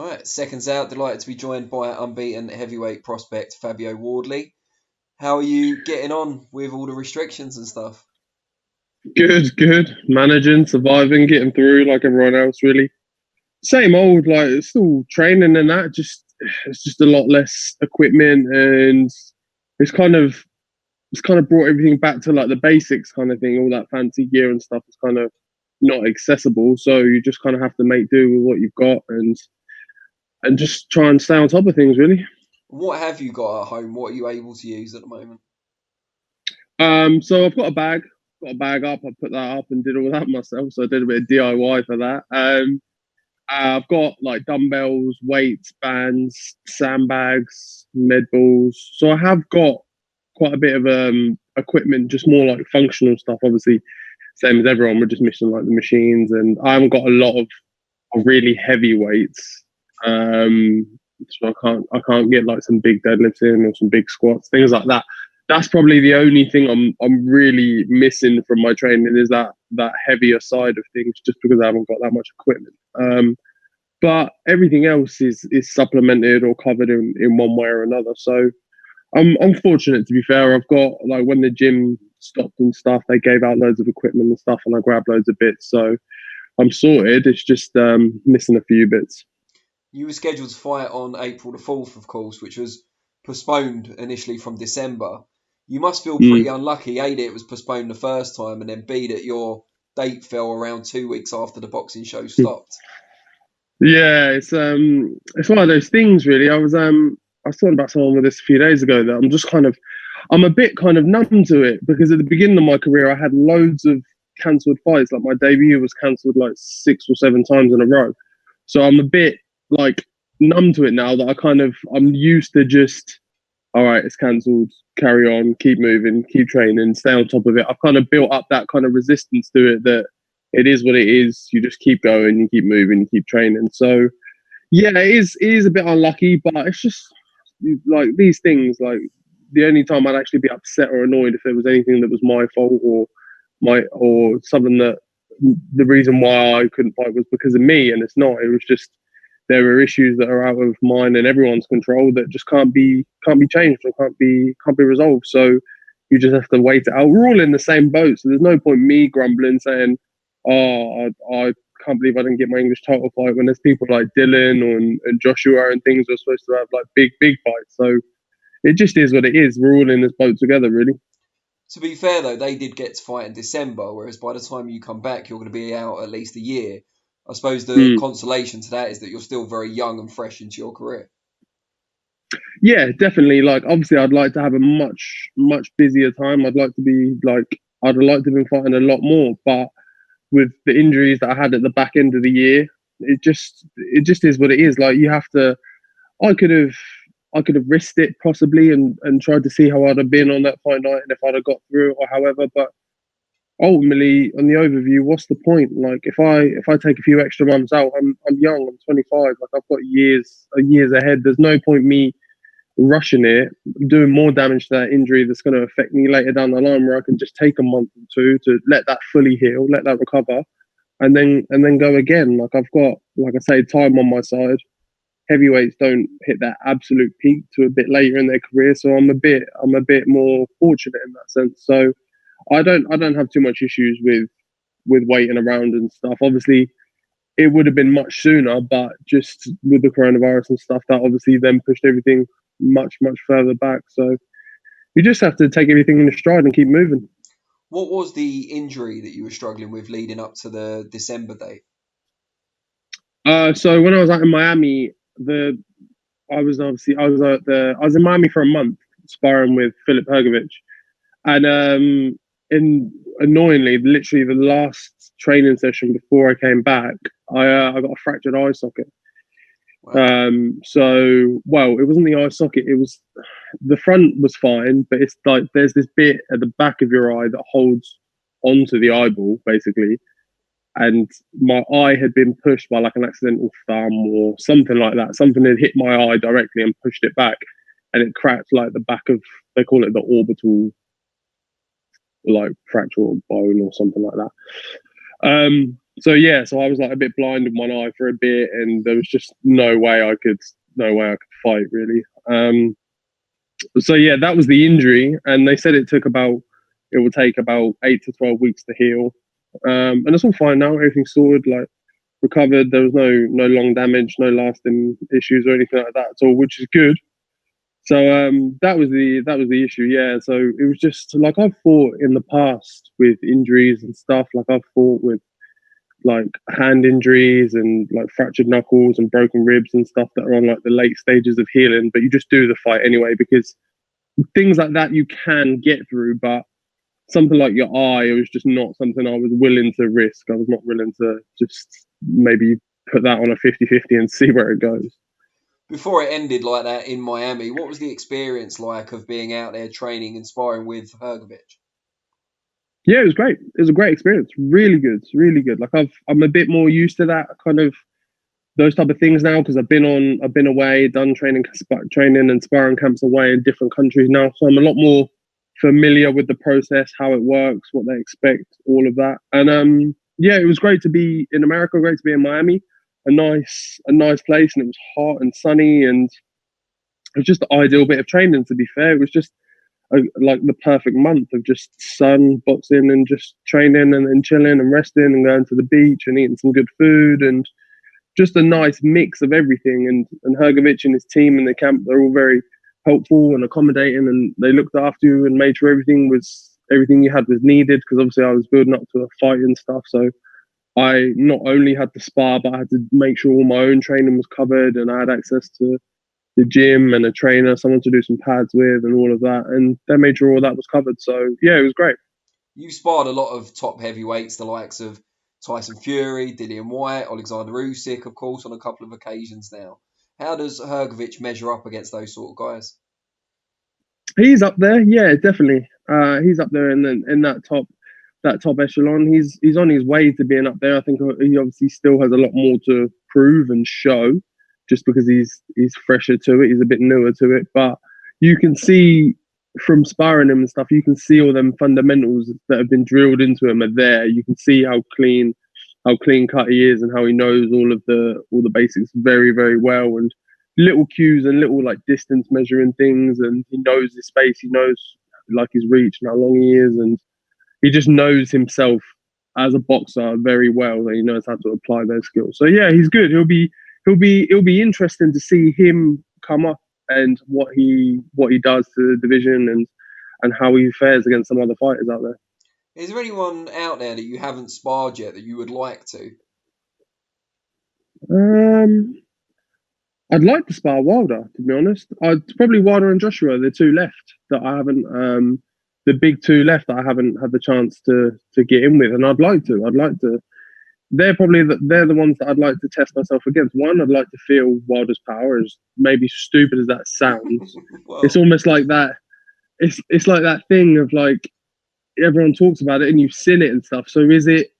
All right, seconds out. Delighted to be joined by unbeaten heavyweight prospect Fabio Wardley. How are you getting on with all the restrictions and stuff? Good. Managing, surviving, getting through like everyone else, really. Same old, like it's still training and that. Just it's just a lot less equipment, and it's kind of it's kind of brought everything back to like the basics kind of thing. All that fancy gear and stuff is kind of not accessible, so you just kind of have to make do with what you've got and just try and stay on top of things, really. What have you got at home? What are you able to use at the moment? So I've got a bag up. I put that up and did all that myself. So I did a bit of DIY for that. I've got like dumbbells, weights, bands, sandbags, med balls. So I have got quite a bit of equipment, just more like functional stuff. Obviously, same as everyone, we're just missing like the machines, and I haven't got a lot of really heavy weights. So I can't get like some big deadlifts in or some big squats, things like that. That's probably the only thing I'm really missing from my training is that heavier side of things, just because I haven't got that much equipment. But everything else is supplemented or covered in one way or another. So I'm fortunate, to be fair. I've got like when the gym stopped and stuff, they gave out loads of equipment and stuff, and I grabbed loads of bits. So I'm sorted. It's just missing a few bits. You were scheduled to fight on April the 4th, of course, which was postponed initially from December. You must feel pretty Mm. unlucky, A, that it was postponed the first time, and then B, that your date fell around 2 weeks after the boxing show stopped. Yeah, it's one of those things really. I was talking about someone with this a few days ago that I'm a bit kind of numb to it because at the beginning of my career I had loads of cancelled fights. Like my debut was cancelled like 6 or 7 times in a row. So I'm a bit like numb to it now that I'm used to just all right, it's cancelled, carry on, keep moving, keep training, stay on top of it. I've kind of built up that kind of resistance to it that it is what it is. You just keep going, you keep moving, you keep training. So yeah, it is a bit unlucky, but it's just like these things. Like the only time I'd actually be upset or annoyed if there was anything that was my fault or something that the reason why I couldn't fight was because of me, and it's not. It was just there are issues that are out of mine and everyone's control that just can't be changed or can't be resolved. So you just have to wait it out. We're all in the same boat, so there's no point me grumbling saying, "Oh, I can't believe I didn't get my English title fight," when there's people like Dylan and Joshua and things who are supposed to have like big fights. So it just is what it is. We're all in this boat together, really. To be fair, though, they did get to fight in December, whereas by the time you come back, you're going to be out at least a year. I suppose the Mm. consolation to that is that you're still very young and fresh into your career. Yeah, definitely. Like, obviously, I'd like to have a much busier time. I'd like to have been fighting a lot more, but with the injuries that I had at the back end of the year, it just is what it is. Like, you have to. I could have I could have risked it possibly and tried to see how I'd have been on that fight night and if I'd have got through it or however. But ultimately, on the overview, what's the point? Like, if I take a few extra months out, I'm young. I'm 25. Like, I've got years ahead. There's no point me rushing it, doing more damage to that injury that's going to affect me later down the line, where I can just take a month or two to let that fully heal, let that recover, and then go again. Like I've got, like I say, time on my side. Heavyweights don't hit that absolute peak to a bit later in their career, so I'm a bit more fortunate in that sense. So I don't have too much issues with waiting around and stuff. Obviously, it would have been much sooner, but just with the coronavirus and stuff, that obviously then pushed everything much further back. So you just have to take everything in stride and keep moving. What was the injury that you were struggling with leading up to the December date? So when I was out in Miami, the I was in Miami for a month sparring with Filip Hrgovic, and in annoyingly, literally the last training session before I came back, I got a fractured eye socket. Wow. Well, it wasn't the eye socket. It was the front was fine, but it's like there's this bit at the back of your eye that holds onto the eyeball, basically. And my eye had been pushed by like an accidental thumb or something like that. Something had hit my eye directly and pushed it back, and it cracked like the back of, they call it the orbital like fracture or bone or something like that. So yeah, so I was like a bit blind in one eye for a bit, and there was just no way I could fight really. So yeah, that was the injury, and they said it will take about 8 to 12 weeks to heal, and it's all fine now. Everything's sorted, like recovered. There was no long damage, no lasting issues or anything like that at all, which is good. So that was the issue. Yeah, so it was just like I've fought in the past with injuries and stuff. Like I've fought with like hand injuries and like fractured knuckles and broken ribs and stuff that are on like the late stages of healing, but you just do the fight anyway because things like that you can get through, but something like your eye, it was just not something I was willing to risk. I was not willing to just maybe put that on a 50-50 and see where it goes. Before it ended like that in Miami, what was the experience like of being out there training and sparring with Hrgovic? Yeah, it was great. It was a great experience. Really good, really good. Like I'm a bit more used to that kind of those type of things now because I've been away, done training and sparring camps away in different countries now, so I'm a lot more familiar with the process, how it works, what they expect, all of that. And yeah, it was great to be in America, great to be in Miami, a nice place, and it was hot and sunny, and it was just the ideal bit of training. To be fair, it was just like the perfect month of just sun, boxing, and just training and then chilling and resting and going to the beach and eating some good food and just a nice mix of everything. And Hrgovic and his team in the camp, they're all very helpful and accommodating, and they looked after you and made sure everything you had was needed. Because obviously I was building up to a fight and stuff, so I not only had to spar, but I had to make sure all my own training was covered, and I had access to the gym and a trainer, someone to do some pads with, and all of that. And they made sure all that was covered. So yeah, it was great. You sparred a lot of top heavyweights, the likes of Tyson Fury, Whyte, Oleksandr Usyk, of course, on a couple of occasions now. How does Hrgovic measure up against those sort of guys? He's up there, yeah, definitely. He's up there in that top echelon. He's on his way to being up there. I think he obviously still has a lot more to prove and show, just because he's fresher to it. He's a bit newer to it, but you can see from sparring him and stuff, you can see all them fundamentals that have been drilled into him are there. You can see how clean cut he is and how he knows all the basics very, very well, and little cues and little like distance measuring things, and he knows his space, he knows like his reach and how long he is, and he just knows himself as a boxer very well, that he knows how to apply those skills. So yeah, he's good. It'll be interesting to see him come up and what he does to the division, and how he fares against some other fighters out there. Is there anyone out there that you haven't sparred yet that you would like to? I'd like to spar Wilder, to be honest. I'd probably Wilder and Joshua, the two left that I haven't, the big two left that I haven't had the chance to get in with, and I'd like to. I'd like to. They're the ones that I'd like to test myself against. One, I'd like to feel Wilder's power, as maybe stupid as that sounds. Well, It's almost like that. It's like that thing of like everyone talks about it and you've seen it and stuff. So is it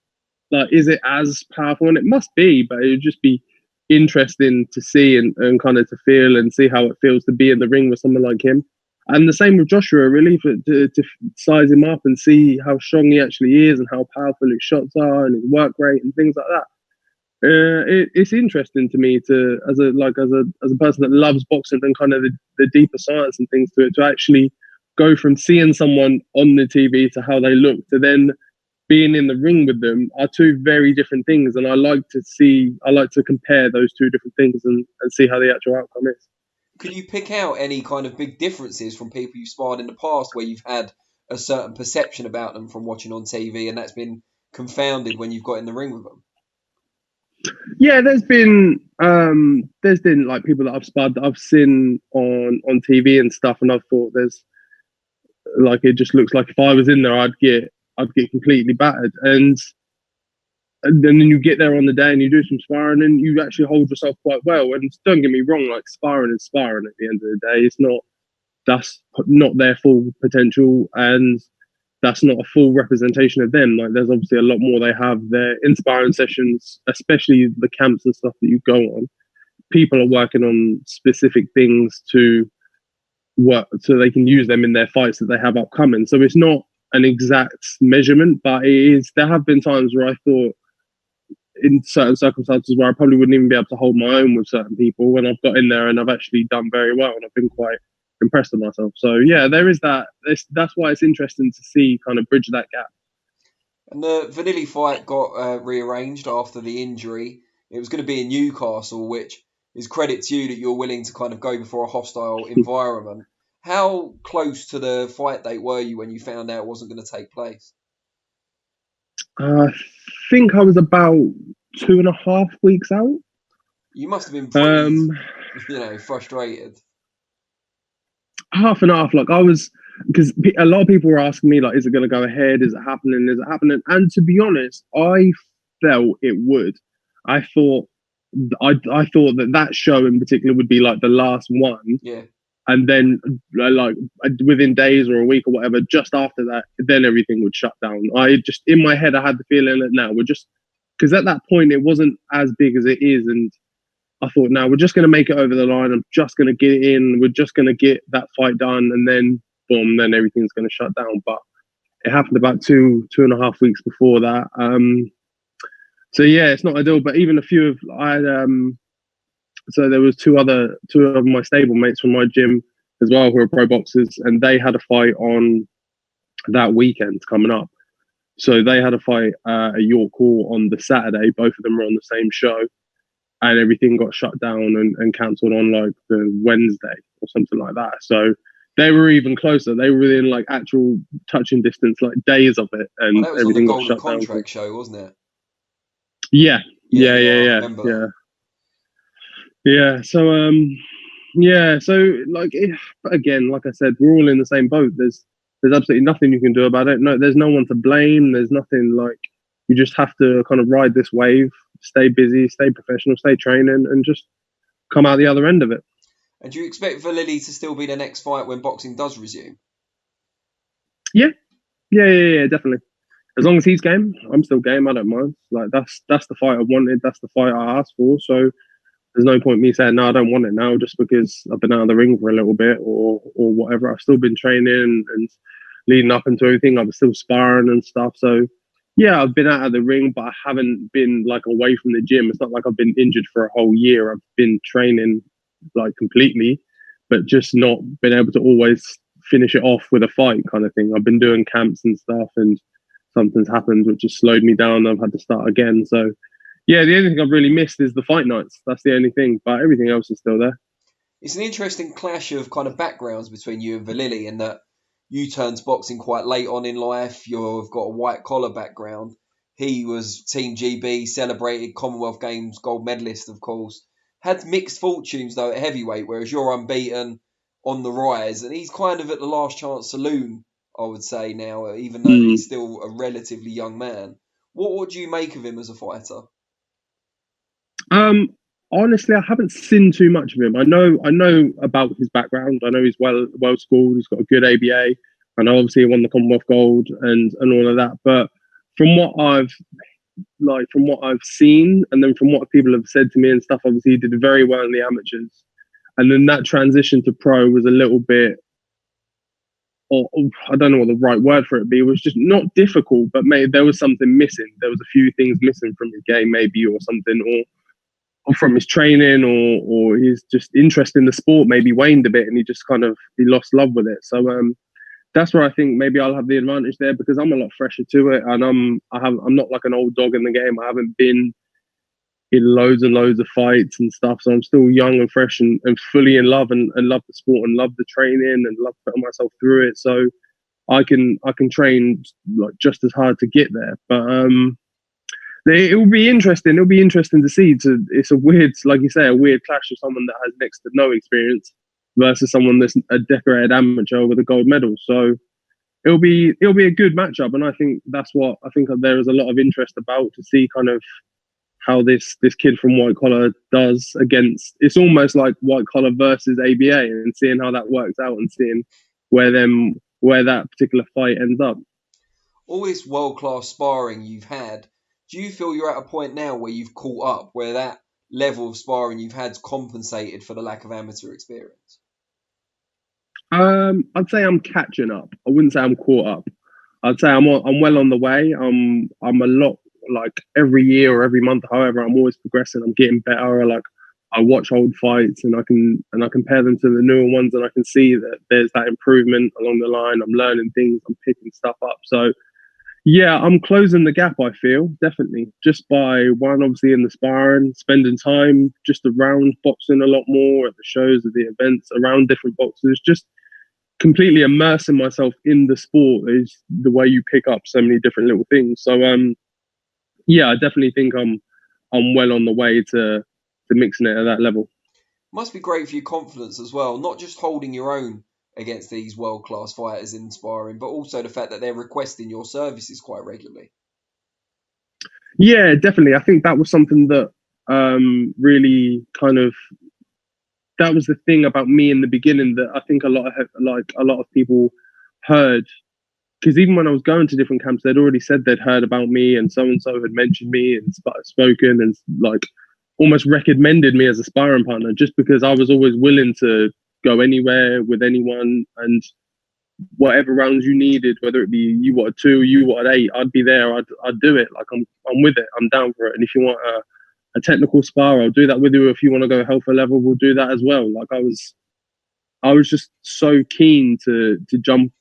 as powerful? And it must be, but it would just be interesting to see and kind of to feel and see how it feels to be in the ring with someone like him. And the same with Joshua, really, to size him up and see how strong he actually is and how powerful his shots are and his work rate and things like that. It's interesting to me as a person that loves boxing and kind of the deeper science and things to it, to actually go from seeing someone on the TV to how they look to then being in the ring with them are two very different things. And I like to compare those two different things and see how the actual outcome is. can you pick out any kind of big differences from people you've sparred in the past where you've had a certain perception about them from watching on TV and that's been confounded when you've got in the ring with them? Yeah, there's been like people that I've sparred that I've seen on TV and stuff, and I've thought there's like it just looks like if I was in there, I'd get completely battered. And then you get there on the day and you do some sparring and you actually hold yourself quite well. And don't get me wrong, like sparring is sparring at the end of the day. That's not their full potential, and that's not a full representation of them. Like there's obviously a lot more they have there in sparring sessions, especially the camps and stuff that you go on. People are working on specific things to work so they can use them in their fights that they have upcoming. So it's not an exact measurement, but it is. There have been times where I thought in certain circumstances where I probably wouldn't even be able to hold my own with certain people, when I've got in there and I've actually done very well and I've been quite impressed with myself. So yeah, there is that. That's why it's interesting to see kind of bridge that gap. And the Vallily fight got rearranged after the injury. It was going to be in Newcastle, which is credit to you that you're willing to kind of go before a hostile environment. How close to the fight date were you when you found out it wasn't going to take place? I think I was about 2.5 weeks out. You must have been pretty, Um, frustrated. Half and half. Like, I was, because a lot of people were asking me, like, is it going to go ahead? Is it happening? Is it happening? And to be honest, I felt it would. I thought, I thought that show in particular would be like the last one. Yeah. And then, like, within days or a week or whatever, just after that, then everything would shut down. I just, in my head, I had the feeling that now we're just, because at that point it wasn't as big as it is, and I thought, now we're just going to make it over the line. I'm just going to get it in. We're just going to get that fight done, and then boom, then everything's going to shut down. But it happened about 2.5 weeks before that. So yeah, it's not ideal. But even a few of I had, so there was two of my stable mates from my gym as well who are pro boxers, and they had a fight on that weekend coming up. So they had a fight at York Hall on the Saturday. Both of them were on the same show, and everything got shut down and cancelled on like the Wednesday or something like that. So they were even closer. They were within like actual touching distance, like days of it, and That was on the everything got Golden shut Contract down. show, wasn't it? Yeah. I remember that. Yeah. So yeah. So like, again, like I said, we're all in the same boat. There's absolutely nothing you can do about it. No, there's no one to blame. There's nothing. Like, you just have to kind of ride this wave, stay busy, stay professional, stay training, and just come out the other end of it. And do you expect Vallily to still be the next fight when boxing does resume? Yeah, definitely. As long as he's game, I'm still game. I don't mind. Like, that's the fight I wanted. That's the fight I asked for. So there's no point me saying no, I don't want it now just because I've been out of the ring for a little bit or whatever. I've still been training and leading up into everything. I was still sparring and stuff. So yeah, I've been out of the ring, but I haven't been like away from the gym. It's not like I've been injured for a whole year. I've been training like completely, but just not been able to always finish it off with a fight kind of thing. I've been doing camps and stuff, and something's happened which has slowed me down. I've had to start again. So yeah, the only thing I've really missed is the fight nights. That's the only thing, but everything else is still there. It's an interesting clash of kind of backgrounds between you and Vallily, in that you turned to boxing quite late on in life. You've got a white collar background. He was Team GB, celebrated Commonwealth Games gold medalist, of course. Had mixed fortunes though at heavyweight, whereas you're unbeaten, on the rise, and he's kind of at the last chance saloon, I would say now, even though he's still a relatively young man. What do you make of him as a fighter? Honestly, I haven't seen too much of him. I know about his background. I know he's well schooled. He's got a good ABA. I know obviously he won the Commonwealth Gold and all of that. But from what I've seen, and then from what people have said to me and stuff, obviously he did very well in the amateurs, and then that transition to pro was a little bit, or I don't know what the right word for it be. It was just not difficult, but maybe there was something missing. There was a few things missing from his game, maybe, or something, or from his training, or his just interest in the sport maybe waned a bit, and he lost love with it. So that's where I think maybe I'll have the advantage there, because I'm a lot fresher to it, and I'm not like an old dog in the game. I haven't been in loads and loads of fights and stuff, so I'm still young and fresh and fully in love and love the sport and love the training and love putting myself through it. So I can train like just as hard to get there, but it will be interesting. It'll be interesting to see. It's a weird, like you say, a weird clash of someone that has next to no experience versus someone that's a decorated amateur with a gold medal. So it'll be a good matchup, and I think there is a lot of interest about to see kind of how this kid from white collar does against. It's almost like white collar versus ABA, and seeing how that works out and seeing where that particular fight ends up. All this world-class sparring you've had, do you feel you're at a point now where you've caught up, where that level of sparring you've had's compensated for the lack of amateur experience? I'd say I'm catching up. I wouldn't say I'm caught up. I'd say I'm well on the way. I'm a lot like every year or every month, however, I'm always progressing. I'm getting better. Like I watch old fights and I compare them to the newer ones, and I can see that there's that improvement along the line. I'm learning things. I'm picking stuff up. So yeah, I'm closing the gap, I feel, definitely. Just by one, obviously in the sparring, spending time just around boxing a lot more at the shows, at the events, around different boxers, just completely immersing myself in the sport is the way you pick up so many different little things. So yeah, I definitely think I'm well on the way to mixing it at that level. Must be great for your confidence as well, not just holding your own against these world-class fighters in sparring, but also the fact that they're requesting your services quite regularly. Yeah, definitely. I think that was something that really kind of, that was the thing about me in the beginning that I think a lot of people heard, because even when I was going to different camps, they'd already said they'd heard about me, and so had mentioned me and spoken and like almost recommended me as a sparring partner, just because I was always willing to go anywhere with anyone, and whatever rounds you needed, whether it be you wanted 2, you wanted 8, I'd be there. I'd do it. Like I'm with it. I'm down for it. And if you want a technical spar, I'll do that with you. If you want to go healthier level, we'll do that as well. Like I was just so keen to jump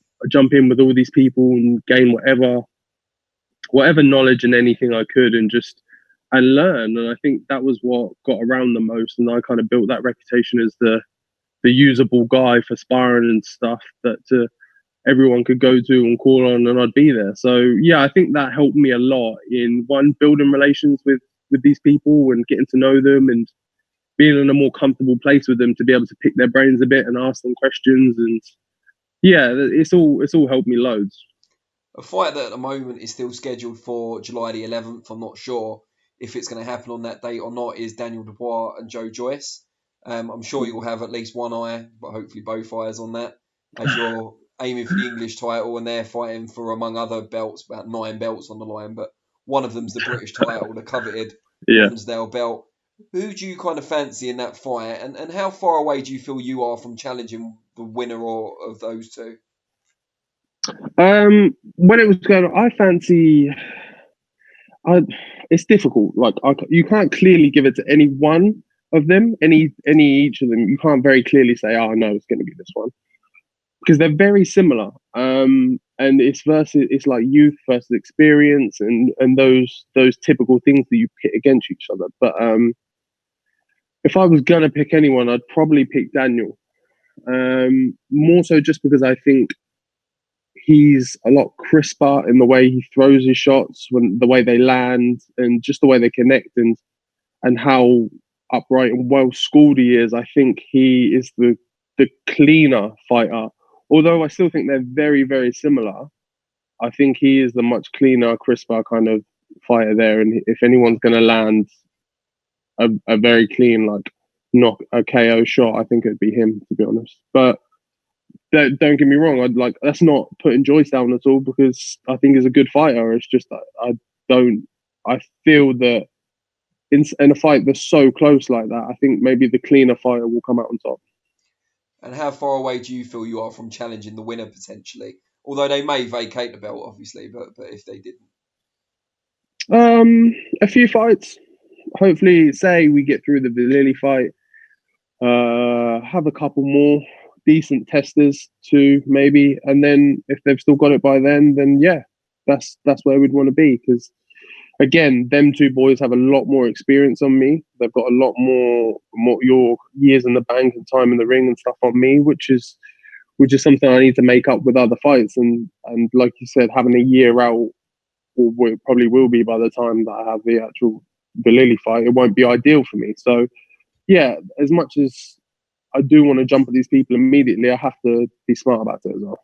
in with all these people and gain whatever knowledge and anything I could, and learn. And I think that was what got around the most. And I kind of built that reputation as the usable guy for sparring and stuff that everyone could go to and call on, and I'd be there. So yeah, I think that helped me a lot in one, building relations with these people and getting to know them and being in a more comfortable place with them to be able to pick their brains a bit and ask them questions. And yeah, it's all helped me loads. A fight that at the moment is still scheduled for July the 11th, I'm not sure if it's going to happen on that date or not, is Daniel Dubois and Joe Joyce. I'm sure you'll have at least one eye, but hopefully both eyes on that, as you're aiming for the English title and they're fighting for, among other belts, about 9 belts on the line, but one of them's the British title, the coveted Lonsdale belt. Who do you kind of fancy in that fight, and how far away do you feel you are from challenging the winner of those two? When it was going on, I fancy. It's difficult. Like you can't clearly give it to any one of them, any each of them. You can't very clearly say, "Oh no, it's going to be this one," because they're very similar. And it's like youth versus experience, and those typical things that you pit against each other. But if I was gonna pick anyone, I'd probably pick Daniel. More so just because I think he's a lot crisper in the way he throws his shots, when the way they land, and just the way they connect, and how upright and well schooled he is. I think he is the cleaner fighter. Although I still think they're very, very similar, I think he is the much cleaner, crisper kind of fighter there. And if anyone's going to land a very clean, like knock a KO shot, I think it'd be him, to be honest. But don't get me wrong, that's not putting Joyce down at all, because I think he's a good fighter. It's just I feel that in a fight that's so close like that, I think maybe the cleaner fighter will come out on top. And how far away do you feel you are from challenging the winner potentially? Although they may vacate the belt, obviously, but if they didn't, a few fights. Hopefully, say we get through the Vallily fight, have a couple more decent testers too, maybe, and then if they've still got it by then yeah, that's where we'd want to be. Because again, them two boys have a lot more experience on me. They've got a lot more your years in the bank and time in the ring and stuff on me, which is something I need to make up with other fights. And like you said, having a year out, or it probably will be by the time that I have the actual Vallily fight, it won't be ideal for me. So yeah, as much as I do want to jump at these people immediately, I have to be smart about it as well.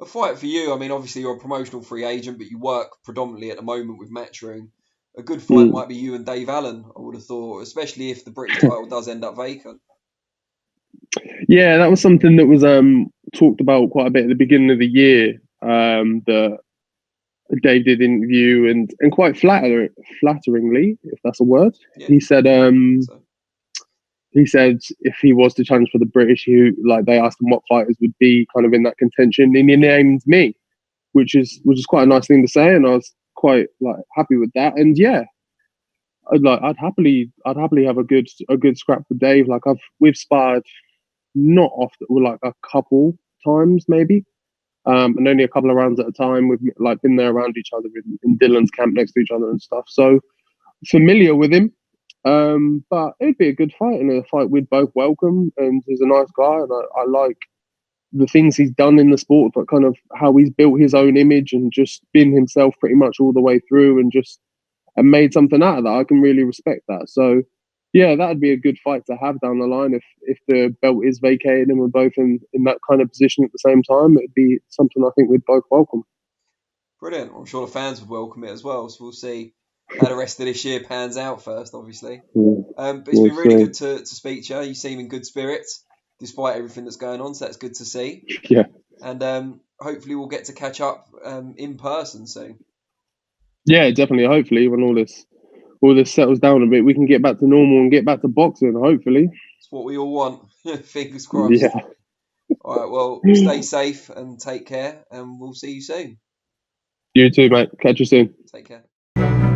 A fight for you, I mean, obviously you're a promotional free agent, but you work predominantly at the moment with Matchroom. A good fight might be you and Dave Allen, I would have thought, especially if the British title does end up vacant. Yeah, that was something that was talked about quite a bit at the beginning of the year. That Dave did interview, and quite flatteringly, if that's a word, yeah. He said if he was to challenge for the British, they asked him what fighters would be kind of in that contention, and he named me, which is quite a nice thing to say, and I was quite like happy with that. And yeah, I'd happily have a good scrap with Dave. Like we've sparred not often, well, like a couple times maybe, and only a couple of rounds at a time. We've like been there around each other in Dylan's camp next to each other and stuff. So familiar with him. But it'd be a good fight and a fight we'd both welcome. And he's a nice guy, and I like the things he's done in the sport, but kind of how he's built his own image and just been himself pretty much all the way through and made something out of that. I can really respect that. So yeah, that'd be a good fight to have down the line if the belt is vacated and we're both in that kind of position at the same time. It'd be something I think we'd both welcome. Brilliant. I'm sure the fans would welcome it as well. So we'll see how the rest of this year pans out first, obviously. But it's been really good to speak to you. You seem in good spirits despite everything that's going on, so that's good to see. Yeah. And hopefully we'll get to catch up in person soon. Yeah, definitely. Hopefully when all this settles down a bit, we can get back to normal and get back to boxing, hopefully. It's what we all want. Fingers crossed. Yeah. All right, well, stay safe and take care, and we'll see you soon. You too, mate. Catch you soon. Take care.